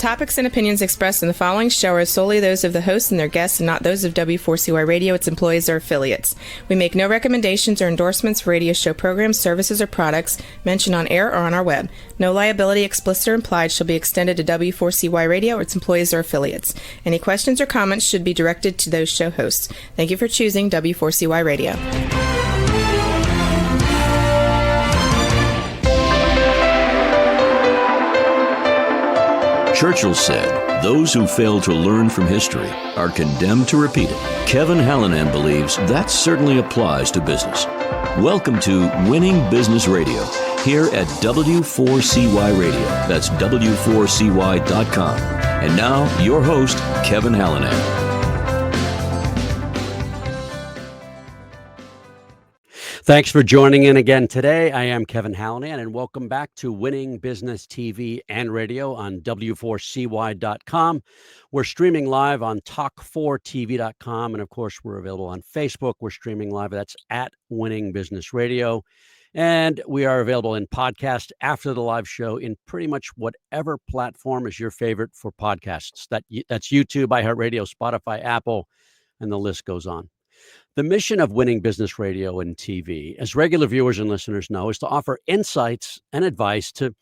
topics and opinions expressed in the following show are solely those of the host and their guests and not those of W4CY Radio, its employees, or affiliates. We make no recommendations or endorsements for radio show programs, services, or products mentioned on air or on our web. No liability, explicit or implied, shall be extended to W4CY Radio or its employees or affiliates. Any questions or comments should be directed to those show hosts. Thank you for choosing W4CY Radio. Churchill said, "Those who fail to learn from history are condemned to repeat it." Kevin Hallinan believes that certainly applies to business. Welcome to Winning Business Radio, here at W4CY Radio. That's W4CY.com. And now, your host, Kevin Hallinan. Thanks for joining in again today. I am Kevin Hallinan, and welcome back to Winning Business TV and Radio on W4CY.com. We're streaming live on Talk4TV.com, and of course, we're available on Facebook. We're streaming live. That's at Winning Business Radio. And we are available in podcast after the live show in pretty much whatever platform is your favorite for podcasts. That's YouTube, iHeartRadio, Spotify, Apple, and the list goes on. The mission of Winning Business Radio and TV, as regular viewers and listeners know, is to offer insights and advice to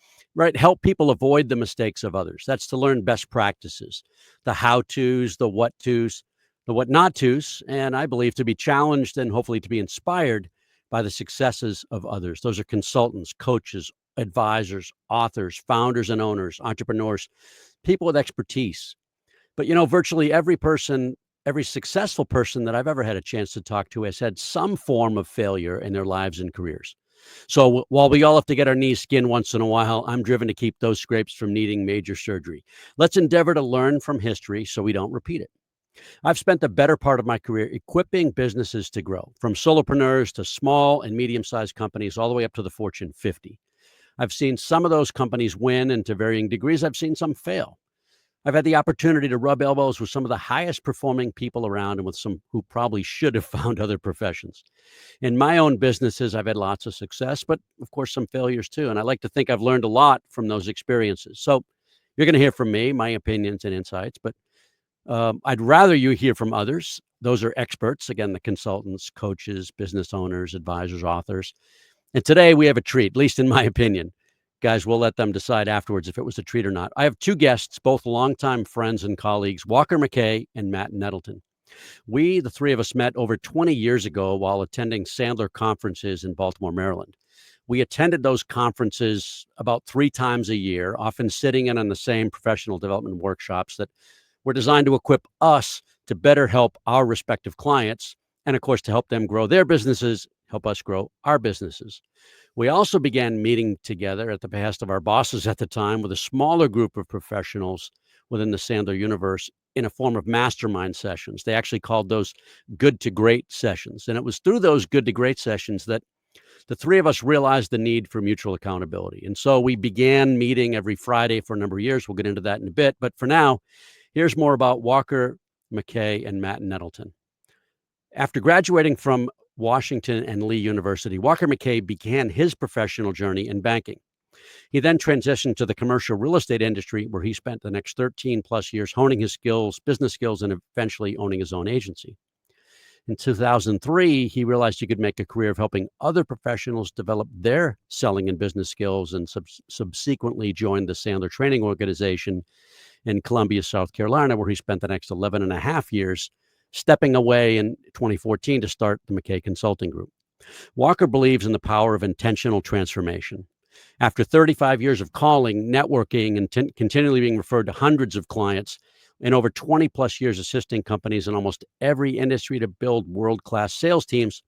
help people avoid the mistakes of others. That's to learn best practices, the how-tos, the what-tos, the what-not-tos, and I believe to be challenged and hopefully to be inspired by the successes of others. Those are consultants, coaches, advisors, authors, founders and owners, entrepreneurs, people with expertise. But, virtually every successful person that I've ever had a chance to talk to has had some form of failure in their lives and careers. So while we all have to get our knees skinned once in a while, I'm driven to keep those scrapes from needing major surgery. Let's endeavor to learn from history so we don't repeat it. I've spent the better part of my career equipping businesses to grow, from solopreneurs to small and medium-sized companies, all the way up to the Fortune 50. I've seen some of those companies win, and to varying degrees, I've seen some fail. I've had the opportunity to rub elbows with some of the highest performing people around and with some who probably should have found other professions. In my own businesses, I've had lots of success, but of course, some failures too. And I like to think I've learned a lot from those experiences. So you're going to hear from me, my opinions and insights, but I'd rather you hear from others. Those are experts, again, the consultants, coaches, business owners, advisors, authors. And today we have a treat, at least in my opinion. Guys, we'll let them decide afterwards if it was a treat or not. I have two guests, both longtime friends and colleagues, Walker McKay and Matt Nettleton. We, the three of us, met over 20 years ago while attending Sandler conferences in Baltimore, Maryland. We attended those conferences about 3 times a year, often sitting in on the same professional development workshops that were designed to equip us to better help our respective clients, and of course, to help them grow their businesses, help us grow our businesses. We also began meeting together at the behest of our bosses at the time with a smaller group of professionals within the Sandler universe in a form of mastermind sessions. They actually called those good to great sessions. And it was through those good to great sessions that the three of us realized the need for mutual accountability. And so we began meeting every Friday for a number of years. We'll get into that in a bit. But for now, here's more about Walker McKay and Matt Nettleton. After graduating from Washington and Lee University, Walker McKay began his professional journey in banking. He then transitioned to the commercial real estate industry, where he spent the next 13 plus years honing his skills, business skills, and eventually owning his own agency. In 2003, he realized he could make a career of helping other professionals develop their selling and business skills, and subsequently joined the Sandler Training Organization in Columbia, South Carolina, where he spent the next 11 and a half years, stepping away in 2014 to start the McKay Consulting Group. Walker believes in the power of intentional transformation. After 35 years of calling, networking, and continually being referred to hundreds of clients, and over 20 plus years assisting companies in almost every industry to build world-class sales teams,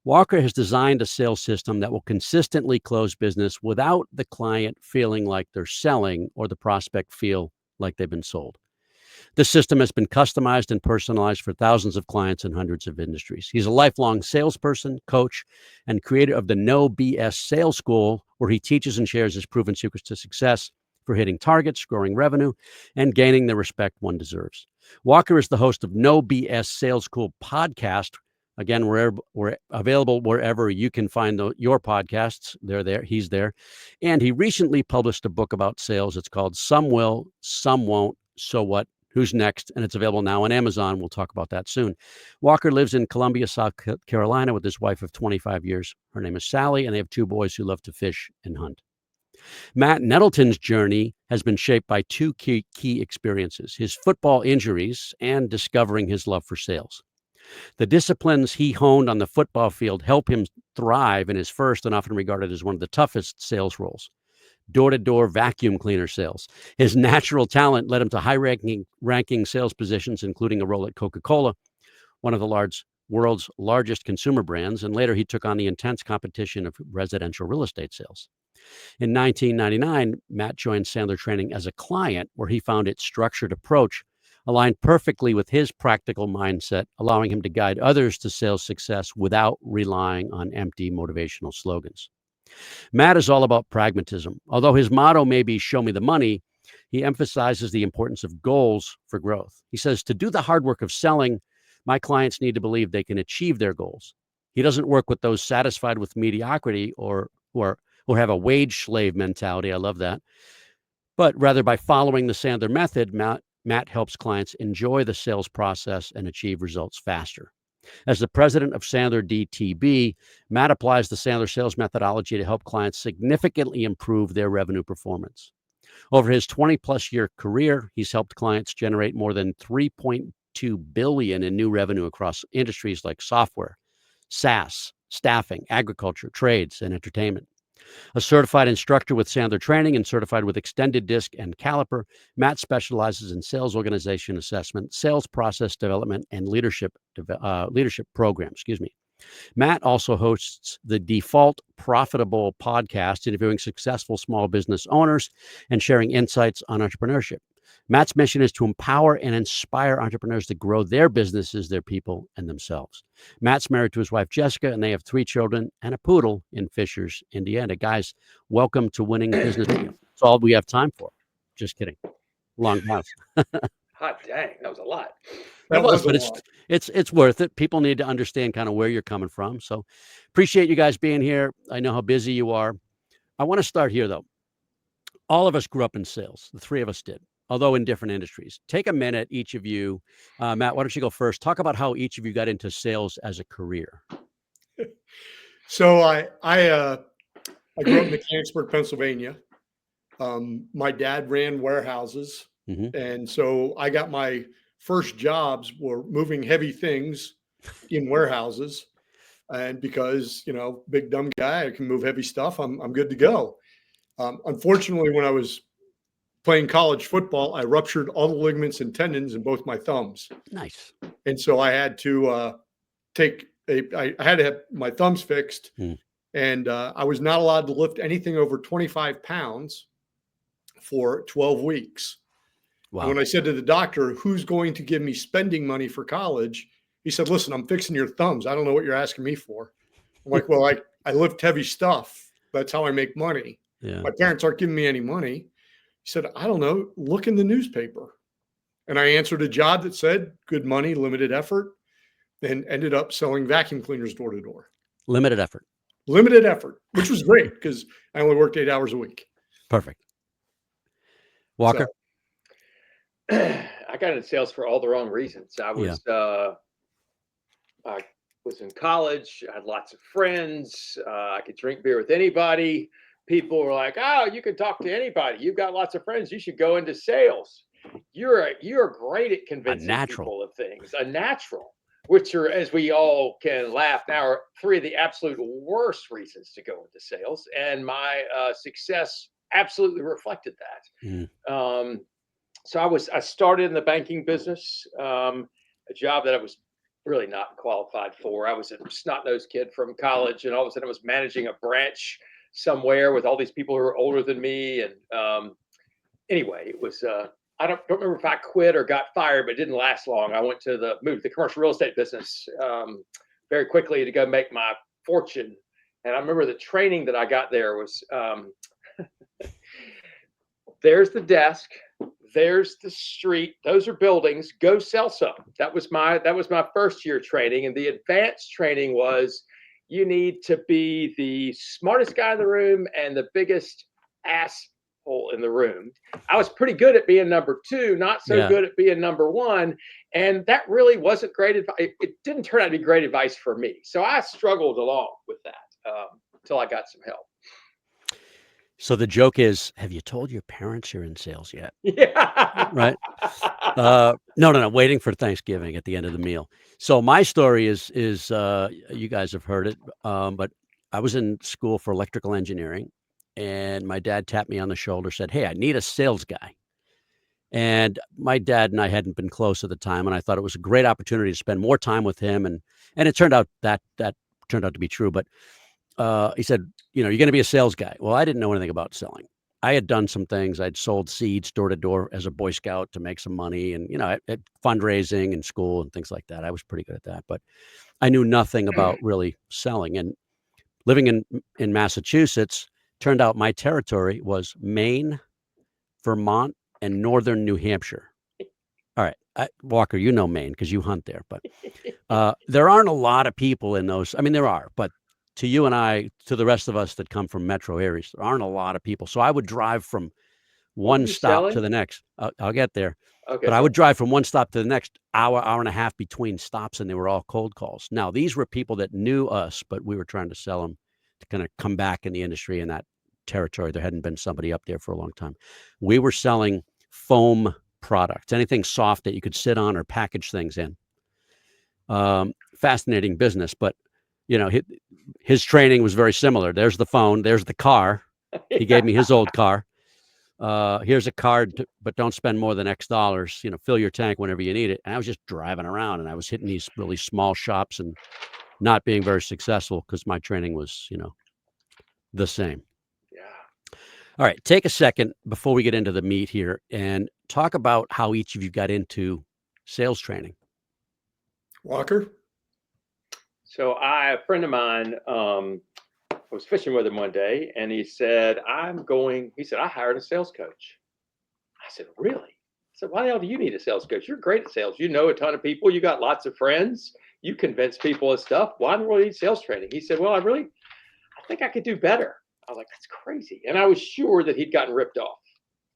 Walker has designed a sales system that will consistently close business without the client feeling like they're selling or the prospect feel like they've been sold. This system has been customized and personalized for thousands of clients in hundreds of industries. He's a lifelong salesperson, coach, and creator of the No BS Sales School, where he teaches and shares his proven secrets to success for hitting targets, growing revenue, and gaining the respect one deserves. Walker is the host of No BS Sales School podcast, Again, we're available wherever you can find your podcasts. They're there. He's there. And he recently published a book about sales. It's called Some Will, Some Won't, So What? Who's Next? And it's available now on Amazon. We'll talk about that soon. Walker lives in Columbia, South Carolina with his wife of 25 years. Her name is Sally, and they have 2 boys who love to fish and hunt. Matt Nettleton's journey has been shaped by 2 key experiences, his football injuries and discovering his love for sales. The disciplines he honed on the football field help him thrive in his first and often regarded as one of the toughest sales roles, door-to-door vacuum cleaner sales. His natural talent led him to high-ranking sales positions, including a role at Coca-Cola, one of the world's largest consumer brands, and later he took on the intense competition of residential real estate sales. In 1999, Matt joined Sandler Training as a client, where he found its structured approach aligned perfectly with his practical mindset, allowing him to guide others to sales success without relying on empty motivational slogans. Matt is all about pragmatism. Although his motto may be "show me the money," he emphasizes the importance of goals for growth. He says, to do the hard work of selling, my clients need to believe they can achieve their goals. He doesn't work with those satisfied with mediocrity or who have a wage slave mentality. I love that. But rather, by following the Sandler method, Matt helps clients enjoy the sales process and achieve results faster. As the president of Sandler DTB, Matt applies the Sandler sales methodology to help clients significantly improve their revenue performance. Over his 20-plus year career, he's helped clients generate more than $3.2 billion in new revenue across industries like software, SaaS, staffing, agriculture, trades, and entertainment. A certified instructor with Sandler Training and certified with Extended Disc and Caliper, Matt specializes in sales organization assessment, sales process development, and leadership programs. Matt also hosts the Default Profitable podcast, interviewing successful small business owners and sharing insights on entrepreneurship. Matt's mission is to empower and inspire entrepreneurs to grow their businesses, their people, and themselves. Matt's married to his wife, Jessica, and they have 3 children and a poodle in Fishers, Indiana. Guys, welcome to Winning Business Radio. That's all we have time for. Just kidding. Long house. Hot dang, that was a lot. But it's worth it. People need to understand kind of where you're coming from. So appreciate you guys being here. I know how busy you are. I want to start here, though. All of us grew up in sales. The 3 of us did, although in different industries. Take a minute, each of you. Matt, why don't you go first? Talk about how each of you got into sales as a career. So I grew up in Mechanicsburg, Pennsylvania. My dad ran warehouses. Mm-hmm. And so I got my first jobs were moving heavy things in warehouses. And because, big dumb guy, I can move heavy stuff. I'm good to go. Unfortunately, when I was playing college football, I ruptured all the ligaments and tendons in both my thumbs. Nice. And so I had to I had to have my thumbs fixed. And I was not allowed to lift anything over 25 pounds for 12 weeks. Wow. And when I said to the doctor, who's going to give me spending money for college? He said, listen, I'm fixing your thumbs. I don't know what you're asking me for. I'm like, well, I lift heavy stuff. That's how I make money. Yeah. My parents aren't giving me any money. He said, I don't know, look in the newspaper. And I answered a job that said good money, limited effort, and ended up selling vacuum cleaners door to door. Limited effort, which was great because I only worked 8 hours a week. Perfect. Walker? I got into sales for all the wrong reasons. I was in college. I had lots of friends. I could drink beer with anybody. People were like, oh, you can talk to anybody. You've got lots of friends. You should go into sales. You're great at convincing people of things. A natural, which are, as we all can laugh now, are 3 of the absolute worst reasons to go into sales. And my success absolutely reflected that. So I started in the banking business, a job that I was really not qualified for. I was a snot-nosed kid from college, and all of a sudden I was managing a branch somewhere with all these people who were older than me. And anyway, it was, I don't remember if I quit or got fired, but it didn't last long. I moved to the commercial real estate business very quickly to go make my fortune. And I remember the training that I got there was, there's the desk, there's the street. Those are buildings. Go sell some. That was my first year training. And the advanced training was you need to be the smartest guy in the room and the biggest asshole in the room. I was pretty good at being number two, not so good at being number one. And that really wasn't great advice. It didn't turn out to be great advice for me. So I struggled along with that until I got some help. So the joke is, have you told your parents you're in sales yet? Yeah. Right? No. Waiting for Thanksgiving at the end of the meal. So my story is you guys have heard it, but I was in school for electrical engineering, and my dad tapped me on the shoulder, said, "Hey, I need a sales guy." And my dad and I hadn't been close at the time, and I thought it was a great opportunity to spend more time with him. And it turned out that turned out to be true. But he said, you're going to be a sales guy. Well, I didn't know anything about selling. I had done some things. I'd sold seeds door to door as a Boy Scout to make some money, and at fundraising in school and things like that. I was pretty good at that, but I knew nothing about really selling. And living in Massachusetts, turned out my territory was Maine, Vermont, and northern New Hampshire. All right, Walker, you know Maine because you hunt there, but there aren't a lot of people in those. I mean, there are, but to you and I, to the rest of us that come from metro areas, there aren't a lot of people. So I would drive from one stop to the next. I'll get there. Okay. But I would drive from one stop to the next, hour and a half between stops, and they were all cold calls. Now, these were people that knew us, but we were trying to sell them to kind of come back in the industry in that territory. There hadn't been somebody up there for a long time. We were selling foam products, anything soft that you could sit on or package things in. Fascinating business, but his training was very similar. There's the phone, there's the car. He gave me his old car. Here's a card, but don't spend more than X dollars, fill your tank whenever you need it. And I was just driving around, and I was hitting these really small shops and not being very successful because my training was, the same. Yeah. All right. Take a second before we get into the meat here and talk about how each of you got into sales training. Walker? So a friend of mine, I was fishing with him one day, and he said, I hired a sales coach. I said, really? I said, why the hell do you need a sales coach? You're great at sales. You know a ton of people. You got lots of friends. You convince people of stuff. Why in the world do you need sales training? He said, well, I think I could do better. I was like, that's crazy. And I was sure that he'd gotten ripped off.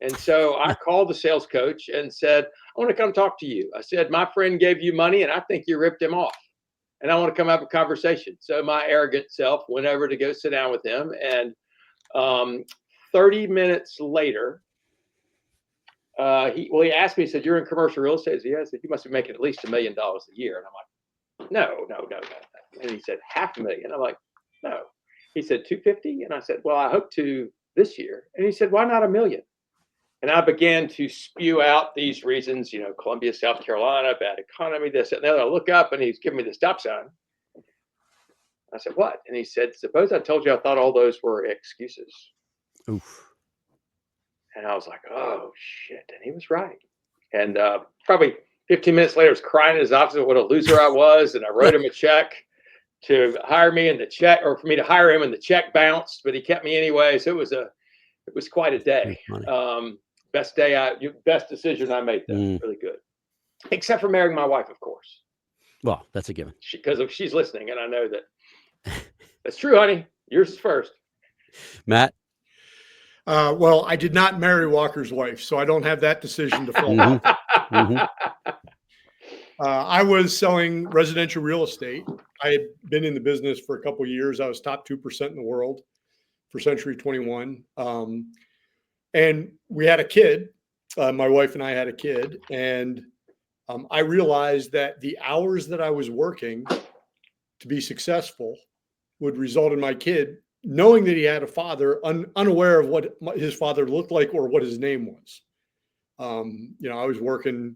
And so I called the sales coach and said, I want to come talk to you. I said, my friend gave you money, and I think you ripped him off. And I want to come have a conversation. So my arrogant self went over to go sit down with him. And 30 minutes later, he asked me, he said, you're in commercial real estate? I said, yeah. I said, you must be making at least $1 million a year. And I'm like, no. And he said, $500,000. I'm like, no. He said, 250. And I said, well, I hope to this year. And he said, why not $1 million? And I began to spew out these reasons, Columbia, South Carolina, bad economy, this and that. I look up, and he's giving me the stop sign. I said, what? And he said, suppose I told you I thought all those were excuses. Oof. And I was like, oh, shit. And he was right. And probably 15 minutes later, I was crying in his office what a loser I was. And I wrote him a check to hire me, and the check, or for me to hire him, and the check bounced, but he kept me anyway. So it was quite a day. Best decision I made, though. Really good. Except for marrying my wife, of course. Well, that's a given. Because she's listening, and I know that. That's true, honey. Yours is first. Matt? Well, I did not marry Walker's wife, so I don't have that decision to fall back. I was selling residential real estate. I had been in the business for a couple of years. I was top 2% in the world for Century 21. And we had a kid. My wife and I had a kid. And I realized that the hours that I was working to be successful would result in my kid knowing that he had a father, unaware of what his father looked like or what his name was. I was working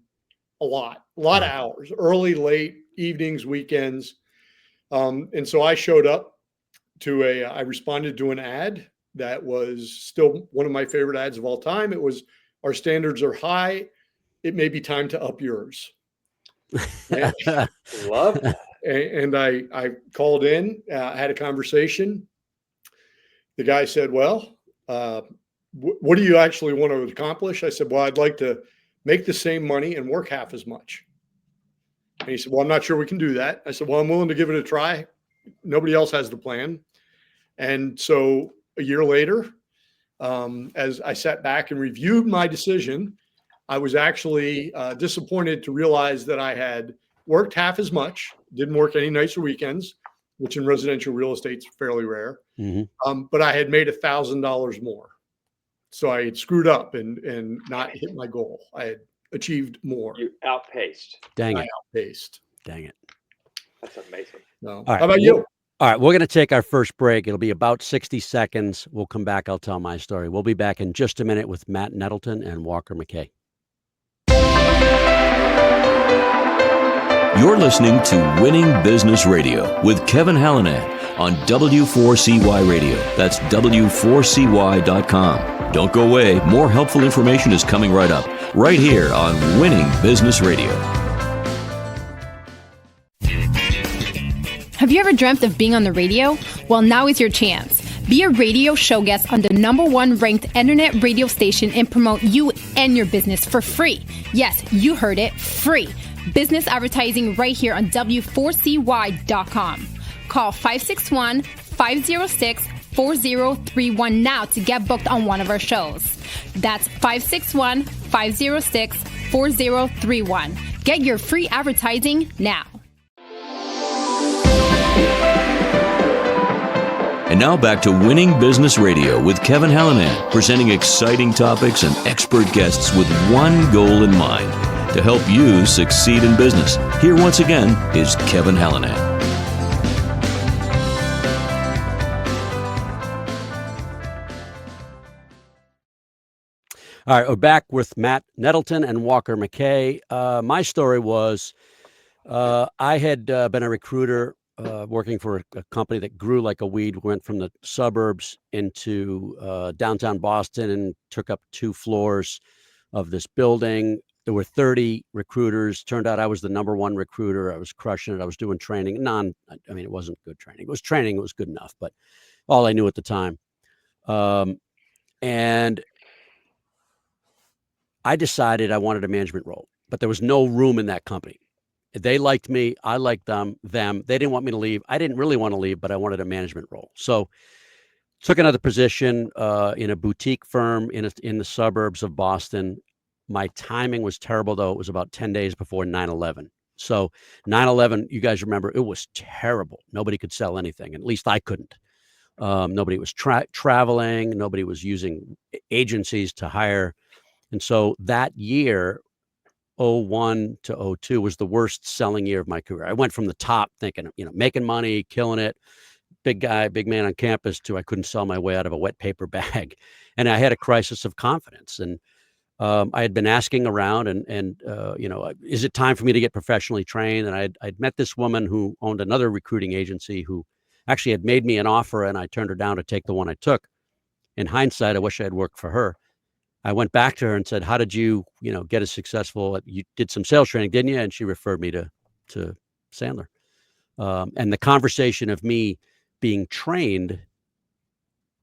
a lot of hours, early, late, evenings, weekends. And so I showed up I responded to an ad that was still one of my favorite ads of all time. It was, our standards are high. It may be time to up yours. Love that. And I called in, had a conversation. The guy said, well, what do you actually want to accomplish? I said, well, I'd like to make the same money and work half as much. And he said, well, I'm not sure we can do that. I said, well, I'm willing to give it a try. Nobody else has the plan. And so a year later, as I sat back and reviewed my decision, I was actually disappointed to realize that I had worked half as much, didn't work any nights or weekends, which in residential real estate is fairly rare. But I had made $1,000 more. So I had screwed up and not hit my goal. I had achieved more. You outpaced. Dang it. Outpaced. Dang it. That's amazing. No. All right. How about you? All right, we're going to take our first break. It'll be about 60 seconds. We'll come back. I'll tell my story. We'll be back in just a minute with Matt Nettleton and Walker McKay. You're listening to Winning Business Radio with Kevin Hallinan on W4CY Radio. That's W4CY.com. Don't go away. More helpful information is coming right up, right here on Winning Business Radio. Have you ever dreamt of being on the radio? Well, now is your chance. Be a radio show guest on the #1 ranked internet radio station and promote you and your business for free. Yes, you heard it, free. Business advertising right here on W4CY.com. Call 561-506-4031 now to get booked on one of our shows. That's 561-506-4031. Get your free advertising now. And now back to Winning Business Radio with Kevin Hallinan, presenting exciting topics and expert guests with one goal in mind, to help you succeed in business. Here once again is Kevin Hallinan. All right, we're back with Matt Nettleton and Walker McKay. My story was I had been a recruiter working for a company that grew like a weed. We went from the suburbs into downtown Boston and took up 2 floors of this building. There were 30 recruiters. Turned out I was the #1 recruiter. I was crushing it. I was doing training. It wasn't good training. It was training. It was good enough, but all I knew at the time. And I decided I wanted a management role, but there was no room in that company. They liked me. I liked them. They didn't want me to leave. I didn't really want to leave, but I wanted a management role. So took another position in a boutique firm in the suburbs of Boston. My timing was terrible, though. It was about 10 days before 9/11. So 9/11, you guys remember, it was terrible. Nobody could sell anything. At least I couldn't. Nobody was traveling. Nobody was using agencies to hire. And so that year, 01 to 02 was the worst selling year of my career. I went from the top thinking, making money, killing it, big guy, big man on campus, to I couldn't sell my way out of a wet paper bag. And I had a crisis of confidence. And I had been asking around and is it time for me to get professionally trained? And I'd met this woman who owned another recruiting agency who actually had made me an offer, and I turned her down to take the one I took. In hindsight, I wish I had worked for her. I went back to her and said, how did you, get as successful? You did some sales training, didn't you? And she referred me to Sandler. And the conversation of me being trained,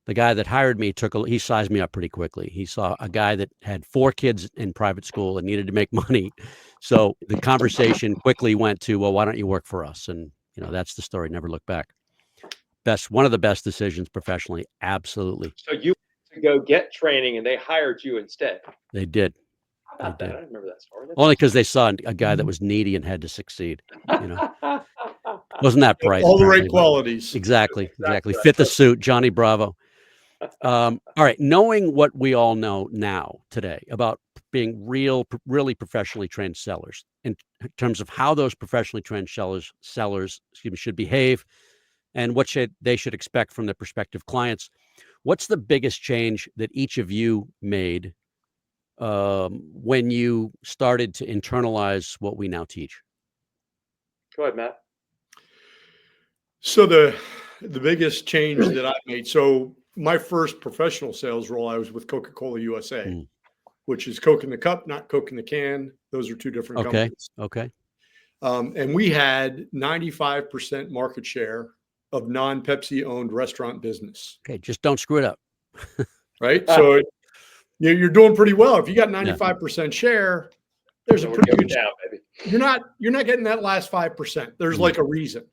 the guy that hired me he sized me up pretty quickly. He saw a guy that had 4 kids in private school and needed to make money. So the conversation quickly went to, well, why don't you work for us? And, that's the story. Never look back. One of the best decisions professionally. Absolutely. So you to go get training and they hired you instead. They did. How about that? I remember that story. Only because they saw a guy that was needy and had to succeed. Wasn't that bright? All the right qualities. Exactly. Fit the suit, Johnny Bravo. All right. Knowing what we all know now today about being really professionally trained sellers in terms of how those professionally trained sellers should behave and what they should expect from their prospective clients. What's the biggest change that each of you made when you started to internalize what we now teach? Go ahead, Matt. So the biggest change that I made. So my first professional sales role, I was with Coca-Cola USA, which is Coke in the cup, not Coke in the can. Those are 2 different companies. Okay. And we had 95% market share of non-Pepsi owned restaurant business. Okay. Just don't screw it up. Right. So you're doing pretty well. If you got 95% share, there's a pretty good down, baby. You're not getting that last 5%. There's like a reason.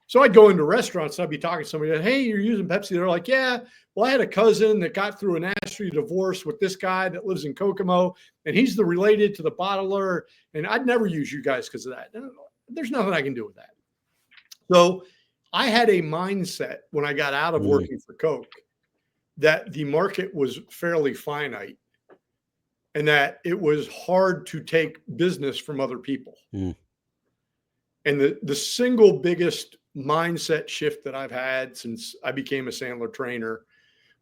So I'd go into restaurants and I'd be talking to somebody, hey, you're using Pepsi. They're like, yeah, well, I had a cousin that got through a nasty divorce with this guy that lives in Kokomo, and he's the related to the bottler, and I'd never use you guys because of that. There's nothing I can do with that. So I had a mindset when I got out of working for Coke that the market was fairly finite and that it was hard to take business from other people. And the single biggest mindset shift that I've had since I became a Sandler trainer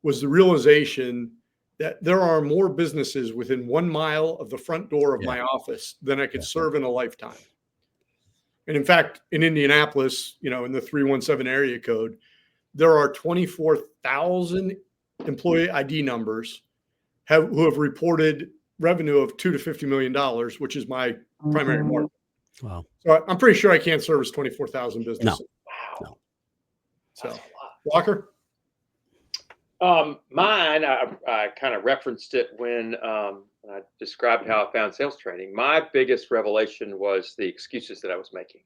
was the realization that there are more businesses within 1 mile of the front door of my office than I could serve in a lifetime. And in fact, in Indianapolis, in the 317 area code, there are 24,000 employee ID numbers who have reported revenue of $2 to $50 million, which is my primary market. Wow. So I'm pretty sure I can't service 24,000 businesses. No. So, Walker? Mine, I kind of referenced it when I described how I found sales training. My biggest revelation was the excuses that I was making.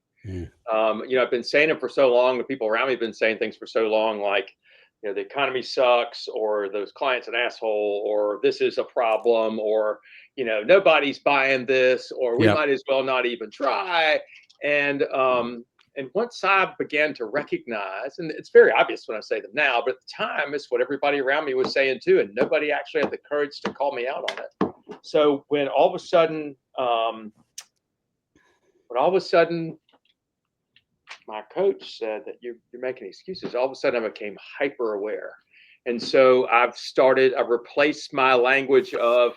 I've been saying them for so long. The people around me have been saying things for so long, like, the economy sucks, or those clients an asshole, or this is a problem, or, nobody's buying this, or we might as well not even try. And once I began to recognize, and it's very obvious when I say them now, but at the time, it's what everybody around me was saying too, and nobody actually had the courage to call me out on it. So when all of a sudden, my coach said that you're making excuses, all of a sudden I became hyper aware. And so I've replaced my language of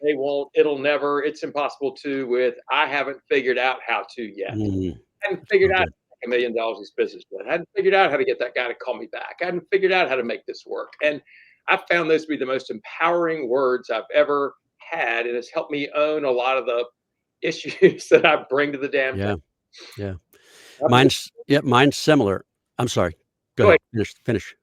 they won't, it'll never, it's impossible to, with I haven't figured out how to yet. I hadn't figured out how to make $1 million in this business yet. I hadn't figured out how to get that guy to call me back. I hadn't figured out how to make this work. And I found those to be the most empowering words I've ever had. And it's helped me own a lot of the issues that I bring to the damn thing. Yeah. Mine's similar. I'm sorry. Go ahead. Finish.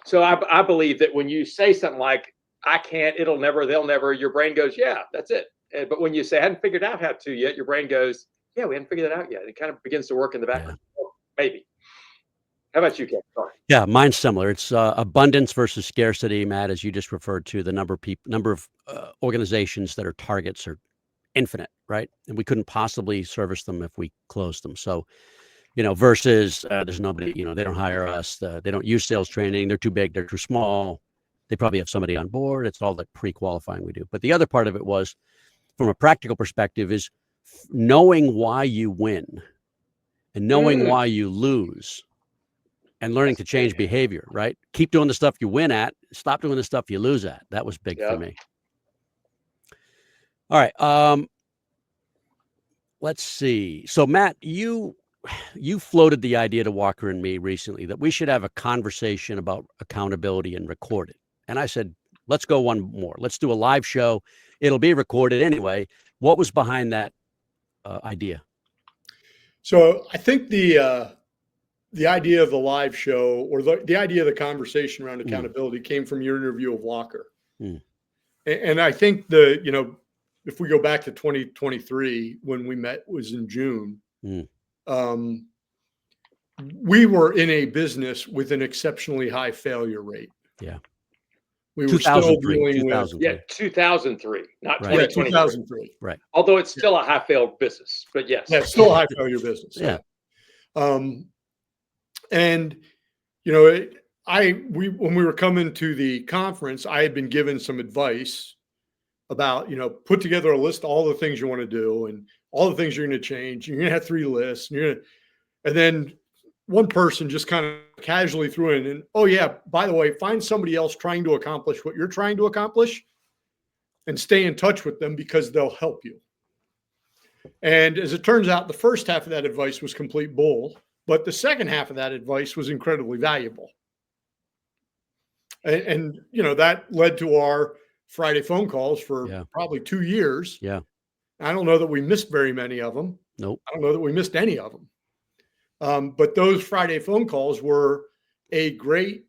So I believe that when you say something like, I can't, it'll never, they'll never, your brain goes, yeah, that's it. But when you say, I hadn't figured out how to yet, your brain goes, yeah, we haven't figured that out yet. It kind of begins to work in the background. Oh, maybe. How about you, Kevin? Sorry. Yeah, mine's similar. It's abundance versus scarcity, Matt, as you just referred to. The number of organizations that are targets are infinite, right? And we couldn't possibly service them if we closed them. So, versus there's nobody, they don't hire us. They don't use sales training. They're too big. They're too small. They probably have somebody on board. It's all the pre-qualifying we do. But the other part of it was, from a practical perspective, is knowing why you win and knowing why you lose and learning to change behavior, right? Keep doing the stuff you win at. Stop doing the stuff you lose at. That was big for me. All right. Let's see. So, Matt, you floated the idea to Walker and me recently that we should have a conversation about accountability and record it. And I said, let's go one more. Let's do a live show. It'll be recorded anyway. What was behind that idea? So I think the idea of the live show, or the idea of the conversation around accountability came from your interview of Walker. And I think if we go back to 2023, when we met was in June, we were in a business with an exceptionally high failure rate. Yeah. We were still dealing with 2003, not right. 2023. 2003. Right. Although it's still a high failure business, but yes. Yeah, it's still a high failure business. Yeah. And when we were coming to the conference, I had been given some advice about, put together a list of all the things you want to do and all the things you're going to change. You're going to have 3 lists, and then one person just kind of casually threw in, and, oh yeah, by the way, find somebody else trying to accomplish what you're trying to accomplish and stay in touch with them because they'll help you. And as it turns out, the first half of that advice was complete bull, but the second half of that advice was incredibly valuable. And that led to our Friday phone calls for probably 2 years. Yeah. I don't know that we missed very many of them. Nope. I don't know that we missed any of them. But those Friday phone calls were a great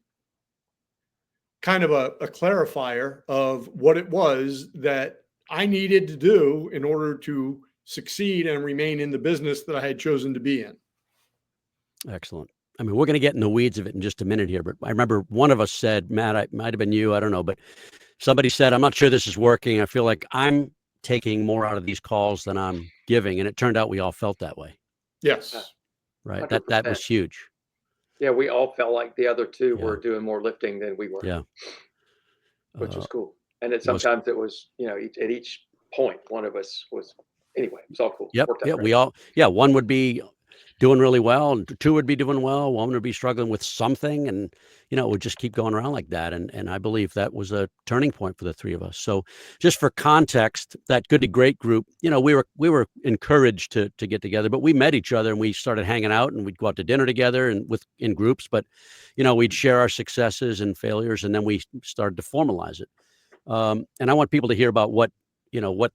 kind of a clarifier of what it was that I needed to do in order to succeed and remain in the business that I had chosen to be in. Excellent. I mean, we're going to get in the weeds of it in just a minute here, but I remember one of us said, Matt, it might have been you, I don't know, but somebody said, I'm not sure this is working. I feel like I'm taking more out of these calls than I'm giving. And it turned out we all felt that way. Yes. Right. 100%. That was huge. Yeah, we all felt like the other two were doing more lifting than we were. Yeah. Which was cool. And it sometimes it was, at each point, one of us was, anyway, it was all cool. Yep. Yeah. One would be doing really well, and two would be doing well. One would be struggling with something, and it would just keep going around like that. And I believe that was a turning point for the three of us. So, just for context, that Good to Great group, we were encouraged to get together, but we met each other and we started hanging out, and we'd go out to dinner together and in groups. But we'd share our successes and failures, and then we started to formalize it. And I want people to hear about what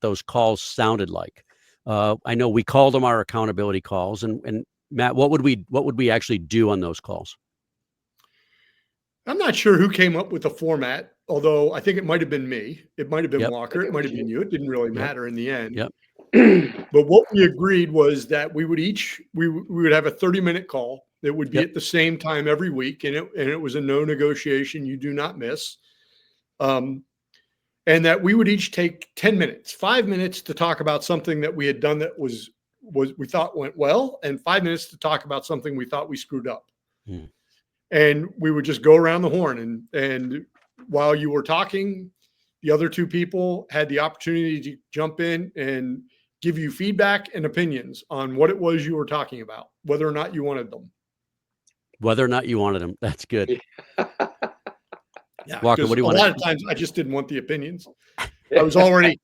those calls sounded like. I know we called them our accountability calls, and Matt, what would we actually do on those calls? I'm not sure who came up with the format, although I think it might have been me. It might have been Walker. It might have been you. It didn't really matter in the end. Yep. But what we agreed was that we would have a 30-minute call. It would be at the same time every week, and it was a no negotiation. You do not miss. And that we would each take 10 minutes, 5 minutes to talk about something that we had done that was we thought went well, and 5 minutes to talk about something we thought we screwed up. And we would just go around the horn, and while you were talking, the other two people had the opportunity to jump in and give you feedback and opinions on what it was you were talking about, whether or not you wanted them. That's good. Yeah, Walker, what do you want? A lot of times I just didn't want the opinions. I'd already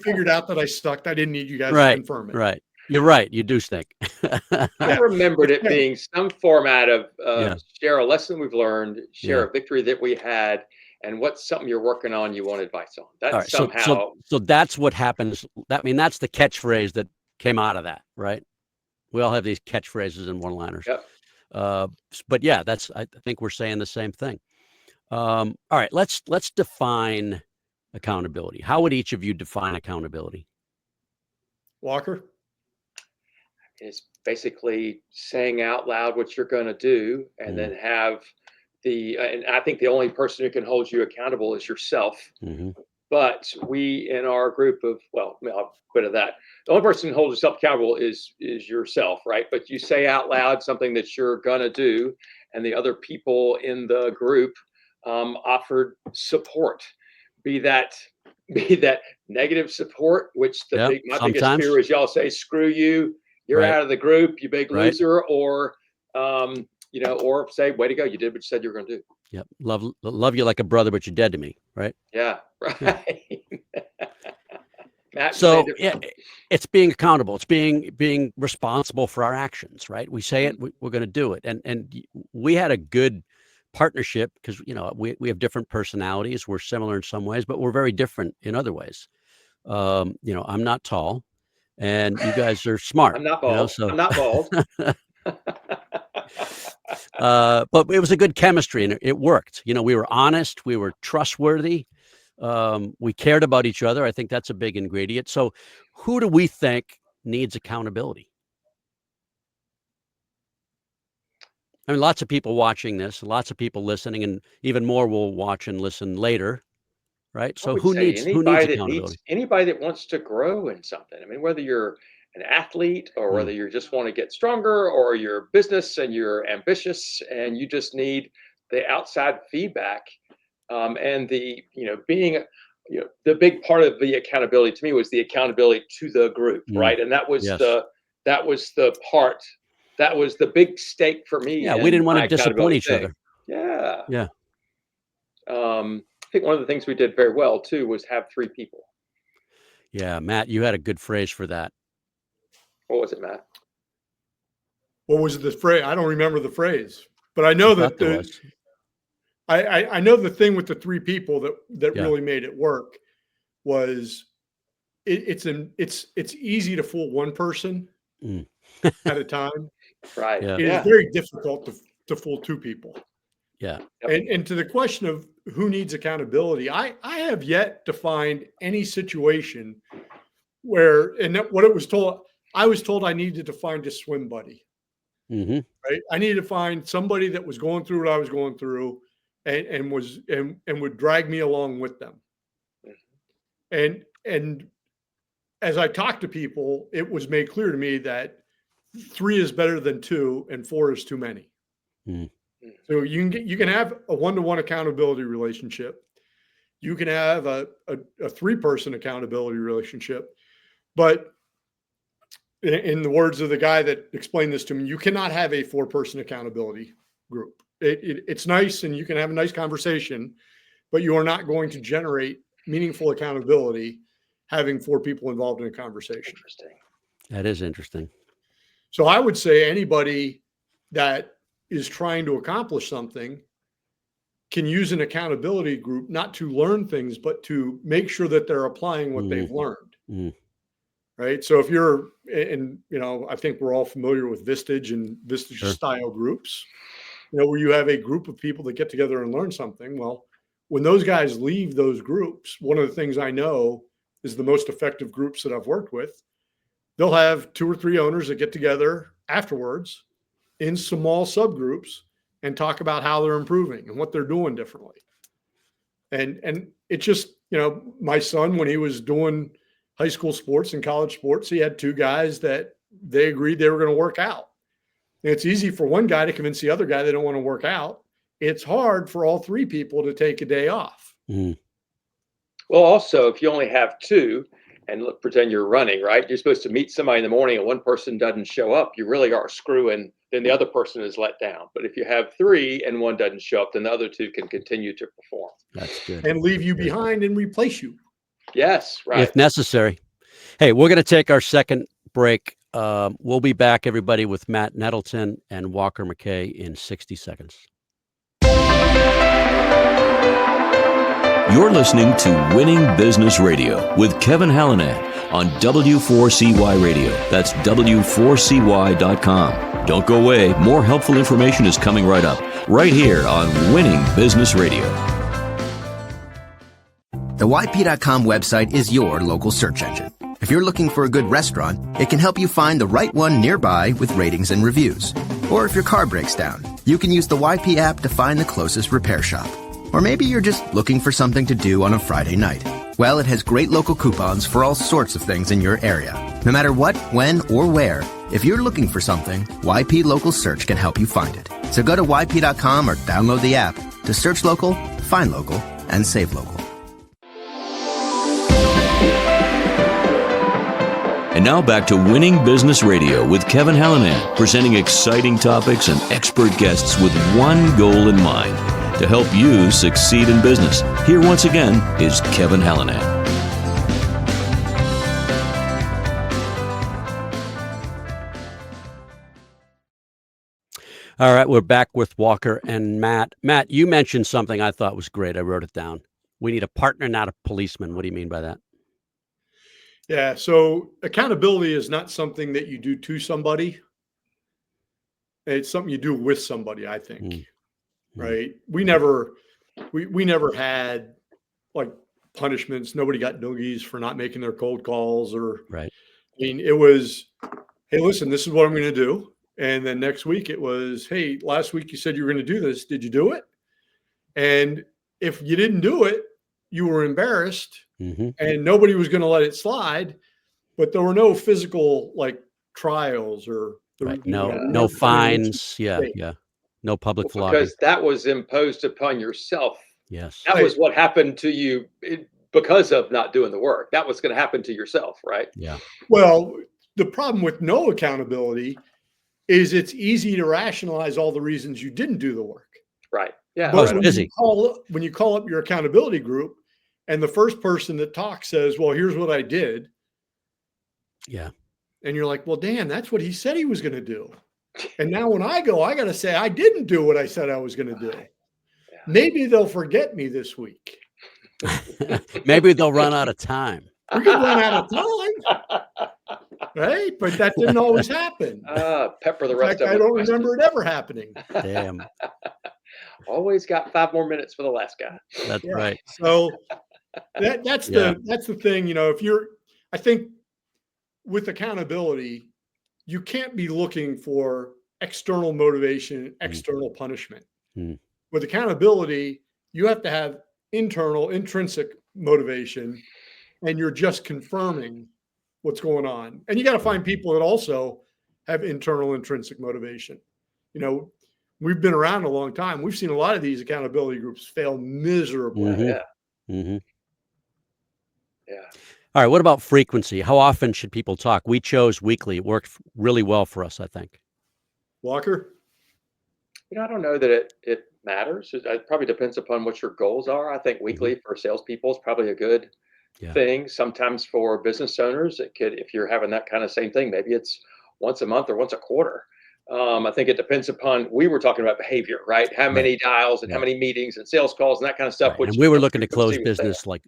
figured out that I sucked. I didn't need you guys to confirm it. Right. You're right. You do stink. I remembered it being some format of share a lesson we've learned, share a victory that we had, and what's something you're working on you want advice on. That's somehow. So that's what happens. That's the catchphrase that came out of that, right? We all have these catchphrases and one-liners. Yep. But yeah, I think we're saying the same thing. All right, let's define accountability. How would each of you define accountability? Walker? It's basically saying out loud what you're going to do, and then have and I think the only person who can hold you accountable is yourself. But we, in our group of, I'll quit of that. The only person who holds yourself accountable is yourself, right? But you say out loud something that you're going to do, and the other people in the group offered support, be that negative support, which my biggest fear is y'all say, screw you, you're out of the group, you big loser, or or say, way to go, you did what you said you were going to do. Yep. Love you like a brother, but you're dead to me, right? Yeah, right. Yeah. Matt, so it's being accountable. It's being responsible for our actions, right? We say it, we're going to do it. And we had a good partnership because, we have different personalities. We're similar in some ways, but we're very different in other ways. I'm not tall, and you guys are smart. I'm not bald. I'm not bald. But it was a good chemistry, and it worked. We were honest. We were trustworthy. We cared about each other. I think that's a big ingredient. So who do we think needs accountability? I mean, lots of people watching this, lots of people listening, and even more will watch and listen later, right? So who needs accountability? Anybody that wants to grow in something. I mean, whether you're an athlete or whether you just want to get stronger, or you're a business and you're ambitious and you just need the outside feedback. And the, being, the big part of the accountability to me was the accountability to the group, right? And that was the part. That was the big stake for me. Yeah, we didn't want to disappoint each other. Yeah. Yeah. I think one of the things we did very well too was have three people. Yeah, Matt, you had a good phrase for that. What was it, Matt? What was the phrase? I don't remember the phrase, but I know that I know the thing with the three people that really made it work was it's easy to fool one person at a time. Right. Yeah. It is very difficult to fool two people. Yeah. And to the question of who needs accountability, I have yet to find any situation where, what it was told, I was told I needed to find a swim buddy. Mm-hmm. Right. I needed to find somebody that was going through what I was going through and would drag me along with them. And as I talked to people, it was made clear to me that 3 is better than 2 and 4 is too many. Mm. So you can have a one-to-one accountability relationship. You can have a 3-person accountability relationship, but in the words of the guy that explained this to me, you cannot have a 4-person accountability group. It's nice and you can have a nice conversation, but you are not going to generate meaningful accountability having 4 people involved in a conversation. Interesting. That is interesting. So I would say anybody that is trying to accomplish something can use an accountability group, not to learn things, but to make sure that they're applying what they've learned. Mm. Right. So if you're I think we're all familiar with Vistage and Vistage style groups, where you have a group of people that get together and learn something. Well, when those guys leave those groups, one of the things I know is the most effective groups that I've worked with, they'll have 2 or 3 owners that get together afterwards in small subgroups and talk about how they're improving and what they're doing differently. And it just, my son, when he was doing high school sports and college sports, he had 2 guys that they agreed they were going to work out. And it's easy for one guy to convince the other guy they don't want to work out. It's hard for all 3 people to take a day off. Mm. Well, also, if you only have 2 and pretend you're running, right? You're supposed to meet somebody in the morning and one person doesn't show up, you really are screwing, then the other person is let down. But if you have 3 and one doesn't show up, then the other 2 can continue to perform. That's good. And leave you behind and replace you. Yes, right. If necessary. Hey, we're going to take our second break. We'll be back, everybody, with Matt Nettleton and Walker McKay in 60 seconds. You're listening to Winning Business Radio with Kevin Hallinan on W4CY Radio. That's W4CY.com. Don't go away. More helpful information is coming right up, right here on Winning Business Radio. The YP.com website is your local search engine. If you're looking for a good restaurant, it can help you find the right one nearby with ratings and reviews. Or if your car breaks down, you can use the YP app to find the closest repair shop. Or maybe you're just looking for something to do on a Friday night. Well, it has great local coupons for all sorts of things in your area. No matter what, when, or where, if you're looking for something, YP Local Search can help you find it. So go to YP.com or download the app to search local, find local, and save local. And now back to Winning Business Radio with Kevin Hallinan, presenting exciting topics and expert guests with one goal in mind, to help you succeed in business. Here once again is Kevin Hallinan. All right, we're back with Walker and Matt. Matt, you mentioned something I thought was great. I wrote it down. We need a partner, not a policeman. What do you mean by that? Yeah. So accountability is not something that you do to somebody. It's something you do with somebody, I think. Mm-hmm. Right. We never had like punishments. Nobody got noogies for not making their cold calls or, right. I mean, it was, hey, listen, this is what I'm going to do. And then next week it was, hey, last week you said you were going to do this. Did you do it? And if you didn't do it, you were embarrassed. Mm-hmm. And nobody was going to let it slide, but there were no physical like trials or right. no fines. Yeah. No public flogging. Because that was imposed upon yourself. Yes. That was what happened to you because of not doing the work. That was going to happen to yourself, right? Yeah. Well, the problem with no accountability is it's easy to rationalize all the reasons you didn't do the work. Right. Yeah. But when you call up your accountability group, and the first person that talks says, well, here's what I did. Yeah. And you're like, well, Dan, that's what he said he was going to do. And now when I go, I got to say, I didn't do what I said I was going to do. Yeah. Maybe they'll forget me this week. Maybe they'll run out of time. We could run out of time. Right. But that didn't always happen. Pepper the rest of it. I don't remember it ever happening. Damn. Always got 5 more minutes for the last guy. That's right. So that's the thing, I think with accountability, you can't be looking for external motivation, external punishment. With accountability, you have to have internal, intrinsic motivation, and you're just confirming what's going on. And you got to find people that also have internal, intrinsic motivation. We've been around a long time. We've seen a lot of these accountability groups fail miserably. Yeah. All right. What about frequency? How often should people talk? We chose weekly. It worked really well for us, I think. Walker? I don't know that it matters. It probably depends upon what your goals are. I think weekly for salespeople is probably a good thing. Sometimes for business owners, it could, if you're having that kind of same thing, maybe it's once a month or once a quarter. I think it depends upon, we were talking about behavior, right? How many dials and how many meetings and sales calls and that kind of stuff. Right. And we were looking to close business like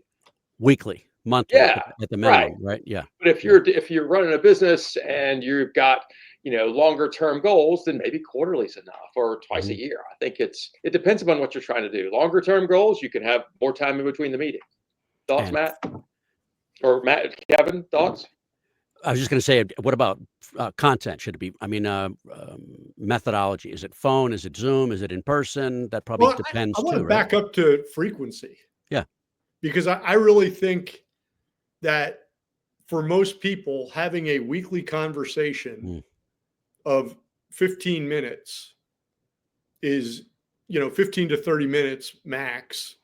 weekly, monthly at the minimum, right? Yeah. But if you're running a business and you've got, longer term goals, then maybe quarterly is enough, or twice a year. I think it depends upon what you're trying to do. Longer term goals, you can have more time in between the meetings. Thoughts, Matt? Or Kevin, thoughts? I was just going to say, what about content? Should it be, methodology? Is it phone? Is it Zoom? Is it in person? That probably depends I want too, to back up to frequency. Yeah. Because I really think that for most people, having a weekly conversation of 15 minutes is, 15 to 30 minutes max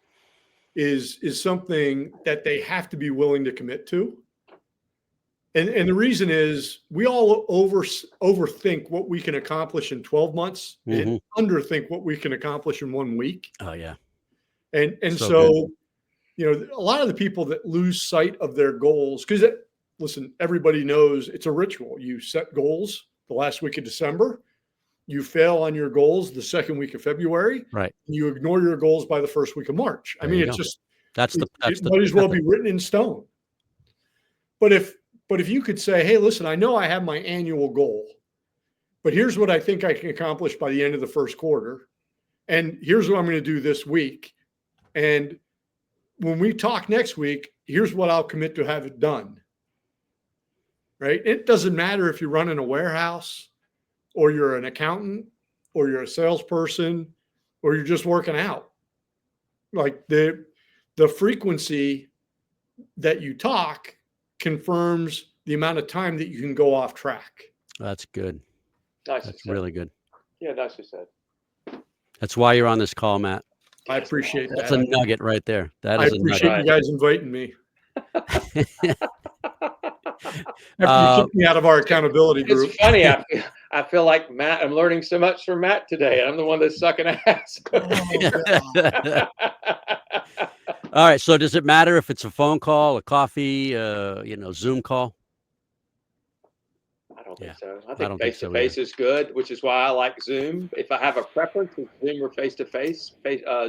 is something that they have to be willing to commit to. And the reason is we all overthink what we can accomplish in 12 months and underthink what we can accomplish in 1 week. Oh yeah. And so a lot of the people that lose sight of their goals, because listen, everybody knows it's a ritual. You set goals the last week of December, you fail on your goals the second week of February, right? And you ignore your goals by the first week of March. There you it's go. just it might as well be written in stone. But if you could say, hey, listen, I know I have my annual goal, but here's what I think I can accomplish by the end of the first quarter, and here's what I'm going to do this week, and when we talk next week, here's what I'll commit to have it done. Right? It doesn't matter if you're running a warehouse or you're an accountant or you're a salesperson or you're just working out. Like the frequency that you talk confirms the amount of time that you can go off track. That's good. That's really good. Yeah, nicely said. That's why you're on this call, Matt. I appreciate that. That's a nugget right there. That is a nugget. I appreciate you guys inviting me. After you kicked me out of our accountability group. It's funny. I feel like Matt, I'm learning so much from Matt today. I'm the one that's sucking ass. All right. So does it matter if it's a phone call, a coffee, Zoom call? I don't think so. I think face-to-face is good, which is why I like Zoom. If I have a preference, it's Zoom or face-to-face.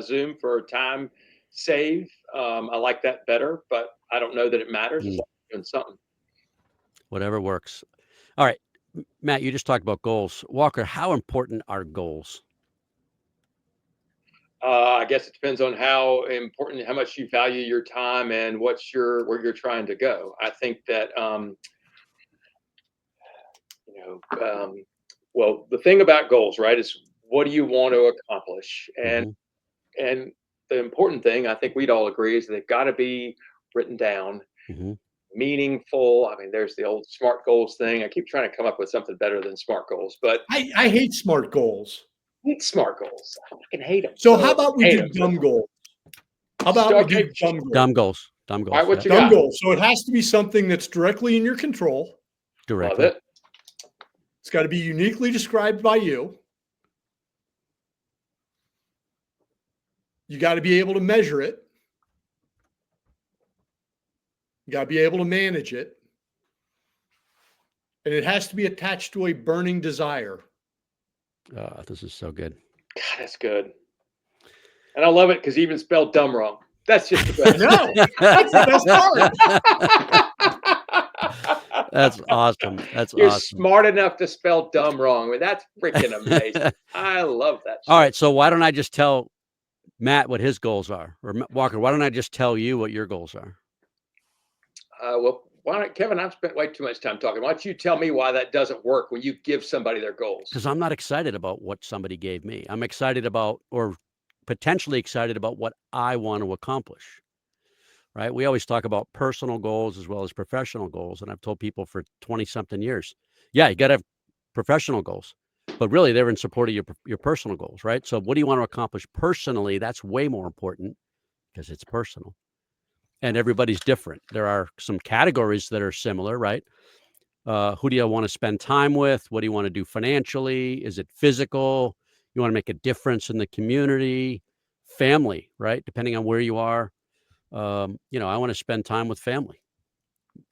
Zoom for time save. I like that better, but I don't know that it matters. It's doing something. Whatever works. All right. Matt, you just talked about goals. Walker, how important are goals? I guess it depends on how much you value your time and where you're trying to go. I think that, well, the thing about goals, right, is what do you want to accomplish? And the important thing, I think we'd all agree, is they've got to be written down, meaningful. I mean, there's the old SMART goals thing. I keep trying to come up with something better than SMART goals, but I hate SMART goals. I hate SMART goals. I fucking hate them. So how about we do dumb goals? How about we do dumb goals? Dumb goals. All right, what you dumb got? goals. So it has to be something that's directly in your control. Directly. Love it. It's got to be uniquely described by you. You got to be able to measure it. You got to be able to manage it. And it has to be attached to a burning desire. Oh, this is so good. God, that's good. And I love it because he even spelled dumb wrong. That's just the best. No, that's the best part. That's awesome. That's You're awesome. smart enough to spell dumb wrong. I mean, that's freaking amazing. I love that shit. All right. So why don't I just tell Matt what his goals are? Or Walker, why don't I just tell you what your goals are? Well, why don't, Kevin, I've spent way too much time talking. Why don't you tell me why that doesn't work when you give somebody their goals? Because I'm not excited about what somebody gave me. I'm excited about, or potentially excited about, what I want to accomplish. Right? We always talk about personal goals as well as professional goals. And I've told people for 20 something years, yeah, you got to have professional goals, but really they're in support of your personal goals, right? So what do you want to accomplish personally? That's way more important because it's personal and everybody's different. There are some categories that are similar, right? Who do you want to spend time with? What do you want to do financially? Is it physical? You want to make a difference in the community, family, right? Depending on where you are. I want to spend time with family.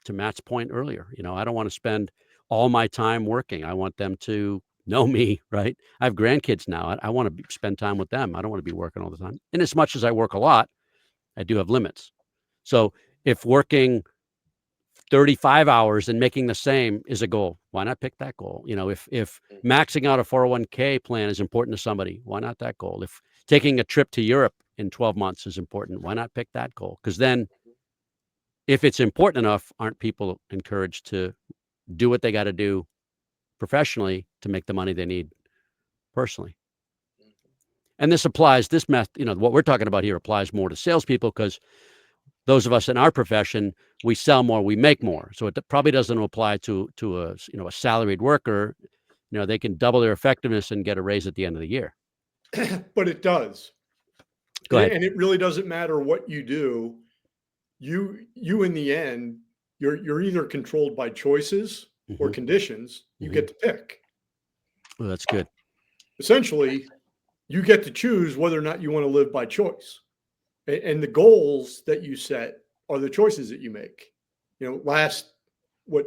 To Matt's point earlier, I don't want to spend all my time working. I want them to know me, right? I have grandkids now. I want to spend time with them. I don't want to be working all the time. And as much as I work a lot, I do have limits. So if working 35 hours and making the same is a goal, why not pick that goal? If maxing out a 401k plan is important to somebody, why not that goal? If taking a trip to Europe in 12 months is important, why not pick that goal? Because then if it's important enough, aren't people encouraged to do what they got to do professionally to make the money they need personally? And this applies, what we're talking about here applies more to salespeople, because those of us in our profession, we sell more, we make more. So it probably doesn't apply to a salaried worker. They can double their effectiveness and get a raise at the end of the year. But it does. Go ahead. And it really doesn't matter what you do. You in the end, you're either controlled by choices or conditions. You get to pick. Well, that's good. Essentially, you get to choose whether or not you want to live by choice. And the goals that you set are the choices that you make.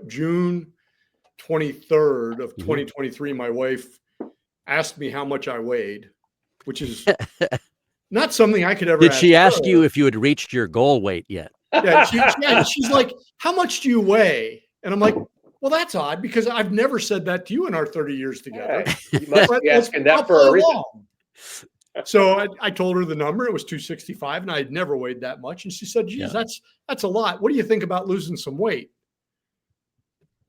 June 23rd of 2023, my wife asked me how much I weighed, which is not something I could ever Did she ask her. you if you had reached your goal weight yet? Yeah, she's like, how much do you weigh? And I'm like, well, that's odd because I've never said that to you in our 30 years together. You must be asking that for a reason. So I told her the number. It was 265, and I had never weighed that much. And she said, geez, that's a lot. What do you think about losing some weight?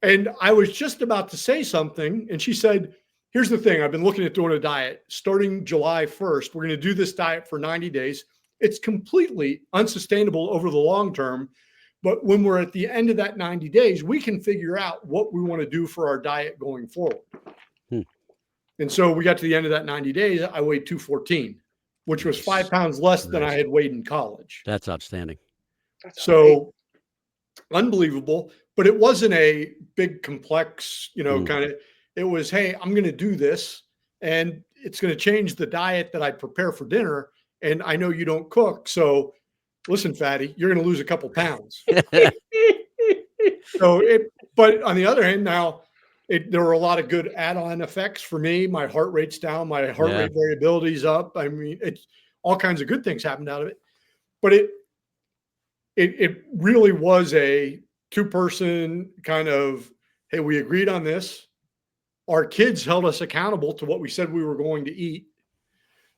And I was just about to say something, and she said, here's the thing. I've been looking at doing a diet. Starting July 1st, we're going to do this diet for 90 days. It's completely unsustainable over the long term. But when we're at the end of that 90 days, we can figure out what we want to do for our diet going forward. And so we got to the end of that 90 days. I weighed 214, which was 5 pounds less than I had weighed in college. That's outstanding. So unbelievable. But it wasn't a big, complex, kind of, it was, hey, I'm going to do this and it's going to change the diet that I prepare for dinner. And I know you don't cook. So listen, fatty, you're going to lose a couple pounds. But on the other hand, now there were a lot of good add-on effects for me. My heart rate's down, my heart rate variability's up. I mean, it's all kinds of good things happened out of it. But it really was a two-person kind of, hey, we agreed on this. Our kids held us accountable to what we said we were going to eat.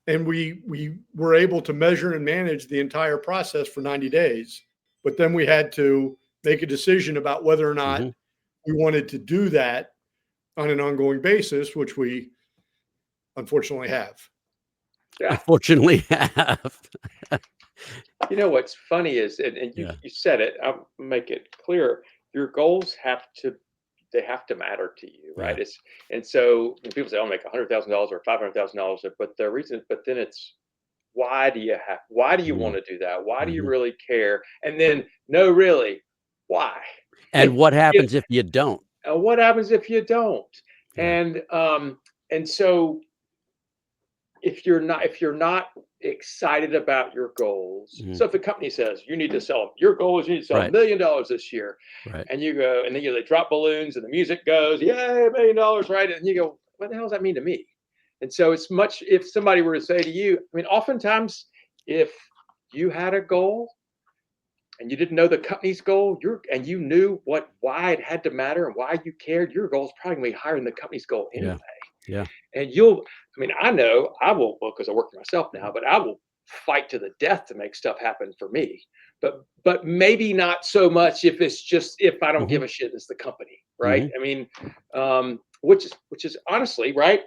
And we were able to measure and manage the entire process for 90 days. But then we had to make a decision about whether or not we wanted to do that on an ongoing basis, which we unfortunately have. Yeah. Unfortunately have. What's funny is, and you said it, I'll make it clear, your goals have to matter to you, right? Yeah. And so when people say, I'll make $100,000 or $500,000, but then it's, why do you want to do that? Why do you really care? And then, no, really, why? And what happens if you don't? What happens if you don't? Yeah. And so if you're not excited about your goals, so if a company says you need to sell, your goal is you need to sell $1 million this year, and you go, and then they drop balloons and the music goes, yay, $1 million, right? And you go, what the hell does that mean to me? And so it's much, if somebody were to say to you, I mean, oftentimes if you had a goal and you didn't know the company's goal, and you knew why it had to matter and why you cared, your goal is probably going to be higher than the company's goal anyway. Yeah. And I know I will, well, because I work for myself now, but I will fight to the death to make stuff happen for me. But maybe not so much if I don't give a shit as the company, right? Which is honestly, right?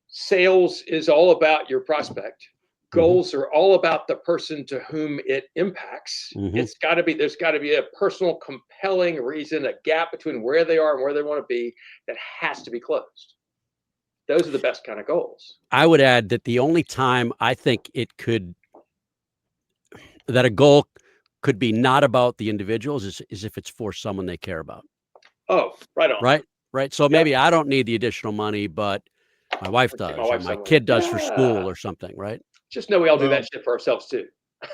Sales is all about your prospect. Goals are all about the person to whom it impacts. There's got to be a personal, compelling reason, a gap between where they are and where they want to be that has to be closed. Those are the best kind of goals. I would add that the only time I think that a goal could be not about the individuals is if it's for someone they care about. Oh, right on. Right. So maybe I don't need the additional money, but my wife does, or my kid does for school or something, right? Just know we all do that shit for ourselves too.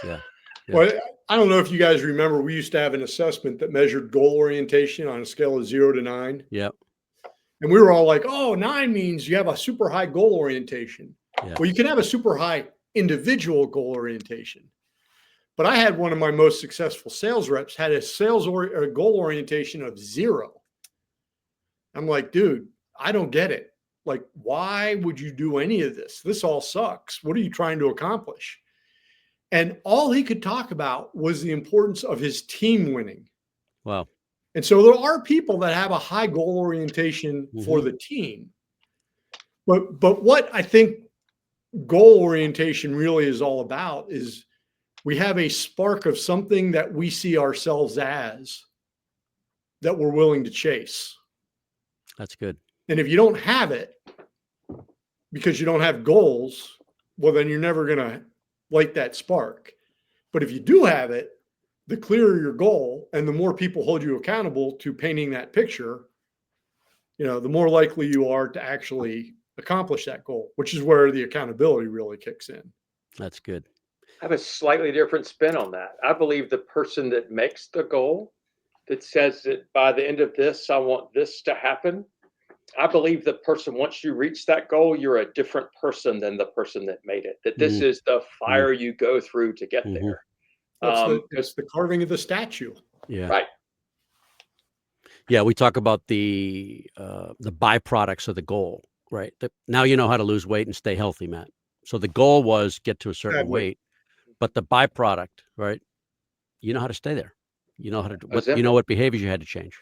Yeah. Well, I don't know if you guys remember, we used to have an assessment that measured goal orientation on a scale of 0 to 9. Yeah. And we were all like, 9 means you have a super high goal orientation. Yeah. Well, you can have a super high individual goal orientation. But I had one of my most successful sales reps had a goal orientation of 0. I'm like, dude, I don't get it. Like, why would you do any of this? This all sucks. What are you trying to accomplish? And all he could talk about was the importance of his team winning. Wow. And so there are people that have a high goal orientation for the team. But what I think goal orientation really is all about is we have a spark of something that we see ourselves as that we're willing to chase. That's good. And if you don't have it because you don't have goals, well, then you're never going to light that spark. But if you do have it, the clearer your goal and the more people hold you accountable to painting that picture, the more likely you are to actually accomplish that goal, which is where the accountability really kicks in. That's good. I have a slightly different spin on that. I believe the person that makes the goal, that says that by the end of this, I want this to happen. I believe the person, once you reach that goal, you're a different person than the person that made it. That this is the fire you go through to get there. It's the carving of the statue. Yeah. Right. Yeah, we talk about the byproducts of the goal, right? Now you know how to lose weight and stay healthy, Matt. So the goal was get to a certain weight, but the byproduct, right? You know how to stay there. You know how to what behaviors you had to change.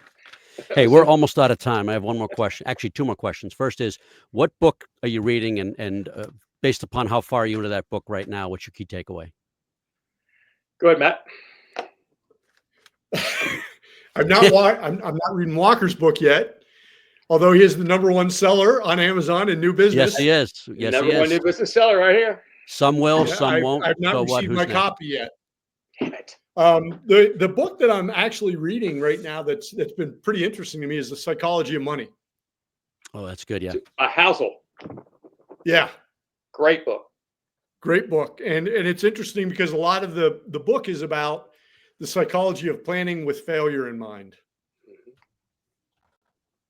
Hey, we're almost out of time. I have one more question. Actually, 2 more questions. First is, what book are you reading, and based upon how far are you into that book right now, what's your key takeaway? Go ahead, Matt. I'm not reading Walker's book yet, although he is the #1 seller on Amazon in new business. Yes, he is. Yes, he is. #1 new business seller right here. Some will, some won't. I've not received my copy yet. Damn it. The book that I'm actually reading right now that's been pretty interesting to me is The Psychology of Money. Oh, that's good. Yeah. Housel. Yeah. Great book. Great book. And it's interesting because a lot of the book is about the psychology of planning with failure in mind.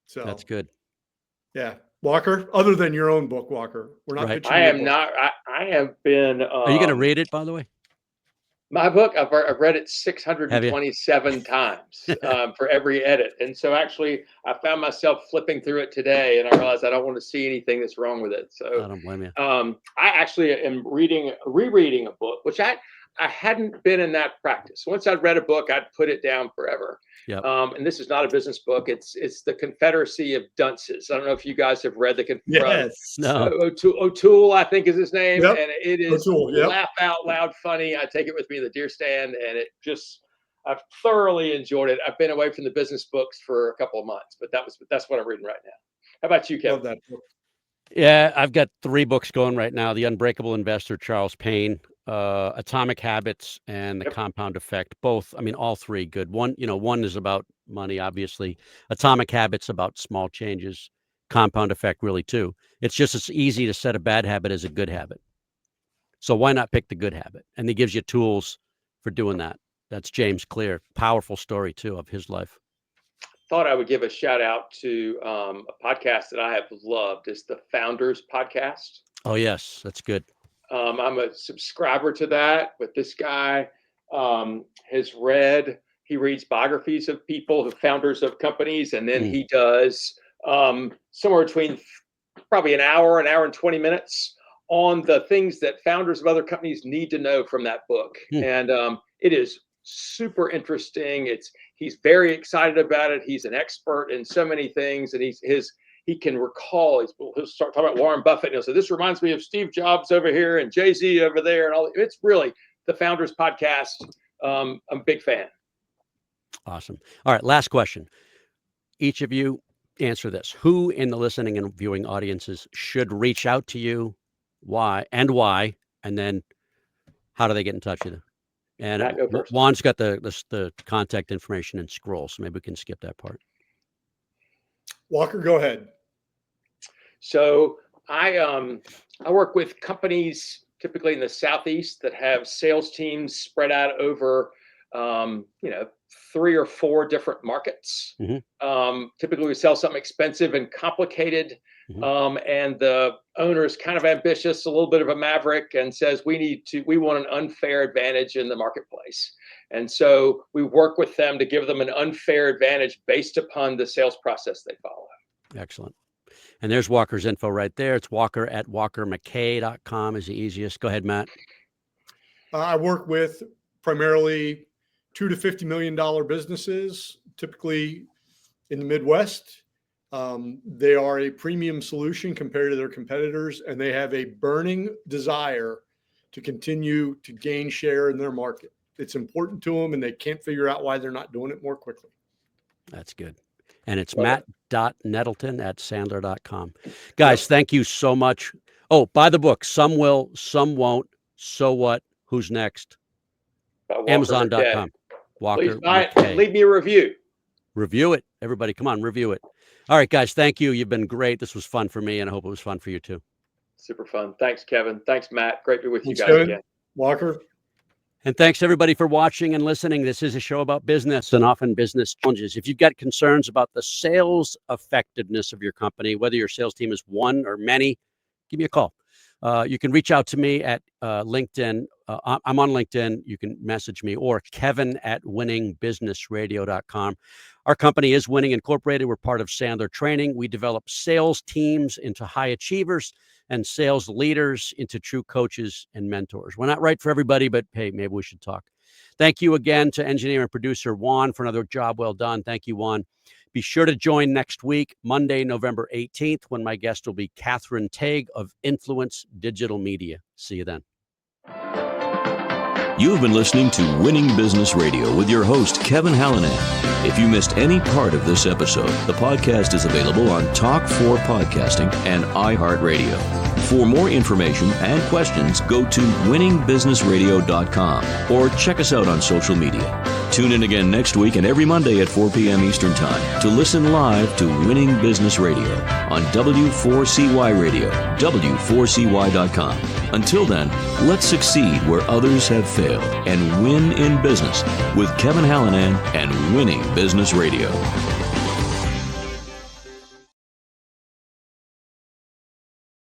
So that's good. Yeah. Walker, other than your own book, Walker, we're not pitching I am book. not. I have been. Are you going to read it, by the way? My book, I've read it 627 times for every edit. And so actually, I found myself flipping through it today, and I realized I don't want to see anything that's wrong with it. So I don't blame you. I actually am rereading a book, which I hadn't been in that practice. Once I'd read a book, I'd put it down forever. Yep. And this is not a business book. It's the Confederacy of Dunces. I don't know if you guys have read the Yes. No. O'Toole, I think is his name. Yep. And it is O'Toole, yep. laugh out loud funny. I take it with me to the deer stand, and I've thoroughly enjoyed it. I've been away from the business books for a couple of months, but that's what I'm reading right now. How about you, Kevin? Love that book. Yeah, I've got 3 books going right now. The Unbreakable Investor, Charles Payne, Atomic Habits, and The Compound Effect. Both, I mean, all 3 good. One is about money, obviously. Atomic Habits about small changes. Compound Effect, really, too. It's just as easy to set a bad habit as a good habit. So why not pick the good habit? And he gives you tools for doing that. That's James Clear. Powerful story, too, of his life. Thought I would give a shout out to a podcast that I have loved. It's the Founders Podcast. Oh, yes. That's good. I'm a subscriber to that with this guy. he reads biographies of people, founders of companies, and then he does somewhere between probably an hour and 20 minutes on the things that founders of other companies need to know from that book. And it is super interesting. He's very excited about it. He's an expert in so many things, and he can recall. He'll start talking about Warren Buffett, and he'll say, "This reminds me of Steve Jobs over here and Jay-Z over there," and all. It's really the Founders Podcast. I'm a big fan. Awesome. All right, last question. Each of you answer this. Who in the listening and viewing audiences should reach out to you? Why? And then how do they get in touch with you? And Juan's got the contact information in scroll, so maybe we can skip that part. Walker, go ahead. So I work with companies typically in the Southeast that have sales teams spread out over 3 or 4 different markets. Typically we sell something expensive and complicated, and the owner is kind of ambitious, a little bit of a maverick, and says we want an unfair advantage in the marketplace. And so we work with them to give them an unfair advantage based upon the sales process they follow. Excellent. And there's Walker's info right there. It's walker@walkermckay.com is the easiest. Go ahead, Matt. I work with primarily $2 to $50 million businesses, typically in the Midwest. They are a premium solution compared to their competitors, and they have a burning desire to continue to gain share in their market. It's important to them, and they can't figure out why they're not doing it more quickly. That's good. And it's matt.nettleton@sandler.com. Guys, thank you so much. Oh, buy the book. Some will, some won't. So what? Who's next? Amazon.com. Walker. Please buy it. Leave me a review. Review it. Everybody, come on, review it. All right, guys, thank you. You've been great. This was fun for me, and I hope it was fun for you too. Super fun. Thanks, Kevin. Thanks, Matt. Great to be with you guys Kevin. again. Walker. And thanks everybody for watching and listening. This is a show about business and often business challenges. If you've got concerns about the sales effectiveness of your company, whether your sales team is one or many, give me a call. You can reach out to me at LinkedIn. I'm on LinkedIn. You can message me, or kevin@winningbusinessradio.com. Our company is Winning Incorporated. We're part of Sandler Training. We develop sales teams into high achievers and sales leaders into true coaches and mentors. We're not right for everybody, but hey, maybe we should talk. Thank you again to engineer and producer Juan for another job well done. Thank you, Juan. Be sure to join next week, Monday, November 18th, when my guest will be Catherine Tague of Influence Digital Media. See you then. You've been listening to Winning Business Radio with your host, Kevin Hallinan. If you missed any part of this episode, the podcast is available on Talk4 Podcasting and iHeartRadio. For more information and questions, go to winningbusinessradio.com or check us out on social media. Tune in again next week and every Monday at 4 p.m. Eastern Time to listen live to Winning Business Radio on W4CY Radio, W4CY.com. Until then, let's succeed where others have failed and win in business with Kevin Hallinan and Winning Business Radio.